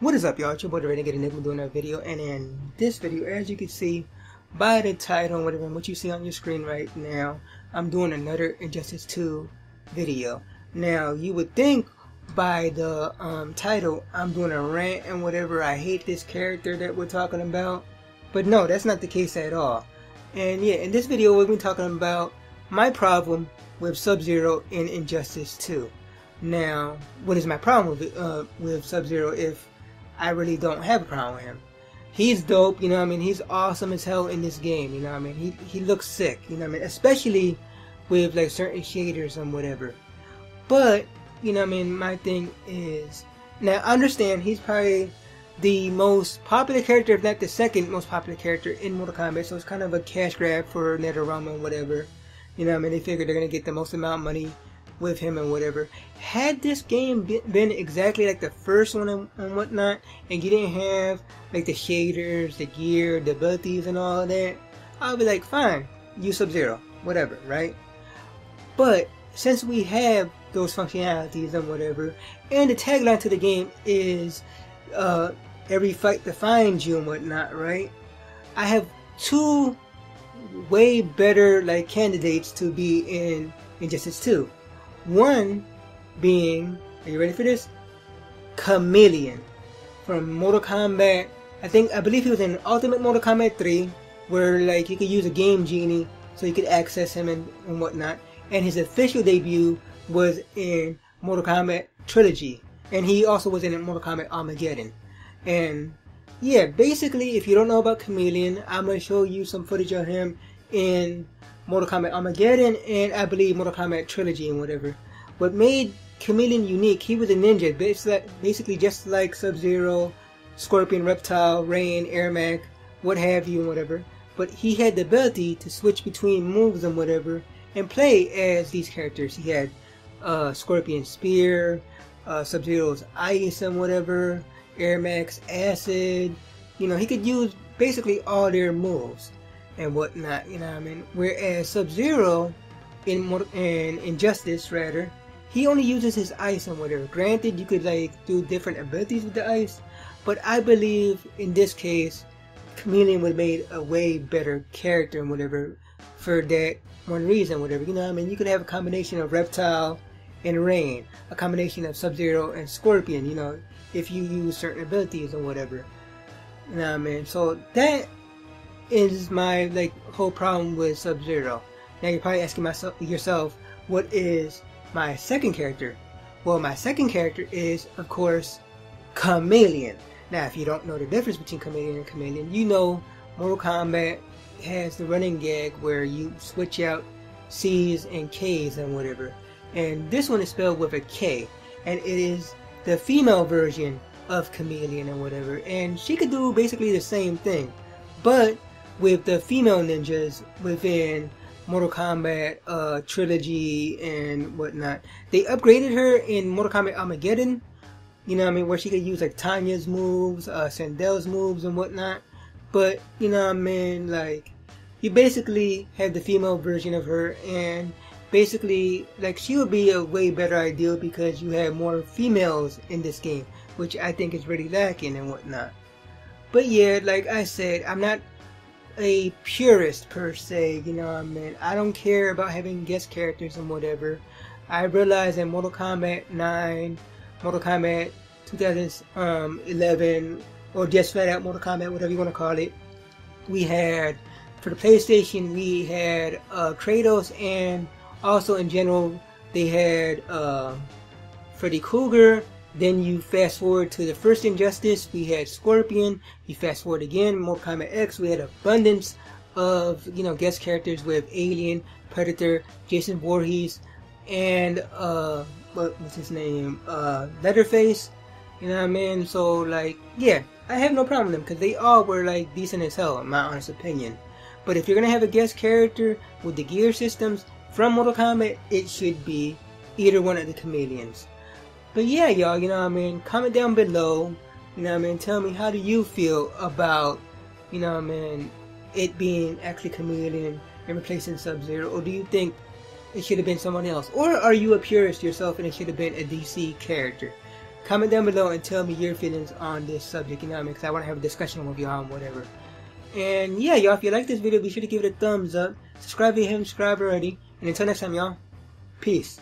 What is up, y'all? It's your boy, the Renegade Enigma, doing a video. And in this video, as you can see by the title and whatever, and what you see on your screen right now, I'm doing another Injustice 2 video. Now, you would think by the title, I'm doing a rant and whatever, I hate this character that we're talking about. But no, that's not the case at all. And yeah, in this video, we've been talking about my problem with Sub-Zero in Injustice 2. Now, what is my problem with Sub-Zero if I really don't have a problem with him? He's dope, you know what I mean? He's awesome as hell in this game, you know what I mean? He looks sick, you know what I mean? Especially with like certain shaders and whatever. But, you know what I mean, my thing is, now I understand he's probably the most popular character, if not the second most popular character in Mortal Kombat, so it's kind of a cash grab for NetherRealm and whatever. You know what I mean? They figure they're going to get the most amount of money with him and whatever. Had this game been exactly like the first one and whatnot, and you didn't have like the shaders, the gear, the abilities and all of that, I'll be like, fine, use Sub-Zero, whatever, right? But since we have those functionalities and whatever, and the tagline to the game is every fight defines you and whatnot, right? I have two way better like candidates to be in Injustice 2. One being, are you ready for this? Chameleon from Mortal Kombat. I believe he was in Ultimate Mortal Kombat 3, where like you could use a Game Genie so you could access him and whatnot. And his official debut was in Mortal Kombat Trilogy, and he also was in Mortal Kombat Armageddon. And yeah, basically, if you don't know about Chameleon, I'm gonna show you some footage of him in Mortal Kombat Armageddon and I believe Mortal Kombat Trilogy and whatever. What made Chameleon unique, he was a ninja, basically just like Sub-Zero, Scorpion, Reptile, Rain, Ermac, what have you and whatever. But he had the ability to switch between moves and whatever and play as these characters. He had Scorpion's Spear, Sub-Zero's Ice and whatever, Ermac's Acid. You know, he could use basically all their moves and whatnot, you know what I mean? Whereas Sub-Zero in Injustice, rather, he only uses his ice and whatever. Granted, you could like do different abilities with the ice, but I believe in this case, Chameleon would have made a way better character and whatever for that one reason, whatever. You know what I mean? You could have a combination of Reptile and Rain, a combination of Sub-Zero and Scorpion, you know, if you use certain abilities or whatever. You know what I mean? So that is my like whole problem with Sub-Zero. Now you're probably asking yourself, what is my second character? Well, my second character is, of course, Chameleon. Now, if you don't know the difference between Chameleon and Chameleon, you know Mortal Kombat has the running gag where you switch out C's and K's and whatever. And this one is spelled with a K, and it is the female version of Chameleon and whatever. And she could do basically the same thing, but with the female ninjas within Mortal Kombat Trilogy and whatnot. They upgraded her in Mortal Kombat Armageddon, you know what I mean, where she could use like Tanya's moves, Sandel's moves and whatnot. But, you know what I mean, like, you basically have the female version of her, and basically, like, she would be a way better ideal because you have more females in this game, which I think is really lacking and whatnot. But yeah, like I said, I'm not a purist per se, you know what I mean? I don't care about having guest characters and whatever. I realize in Mortal Kombat 9, Mortal Kombat 2011, or just flat out Mortal Kombat, whatever you want to call it, we had, for the PlayStation, we had Kratos, and also in general, they had Freddy Krueger. Then you fast forward to the first Injustice, we had Scorpion. You fast forward again, Mortal Kombat X, we had abundance of, you know, guest characters with Alien, Predator, Jason Voorhees, and what was his name? Leatherface. You know what I mean? So like, yeah, I have no problem with them because they all were like decent as hell in my honest opinion. But if you're gonna have a guest character with the gear systems from Mortal Kombat, it should be either one of the Chameleons. But yeah, y'all, you know what I mean, comment down below, you know what I mean, tell me how do you feel about, you know what I mean, it being actually Chameleon and replacing Sub-Zero, or do you think it should have been someone else? Or are you a purist yourself and it should have been a DC character? comment down below and tell me your feelings on this subject, you know what I mean? Because I want to have a discussion with y'all and whatever. And yeah, y'all, if you like this video, be sure to give it a thumbs up. Subscribe if you haven't subscribed already. And until next time, y'all, peace.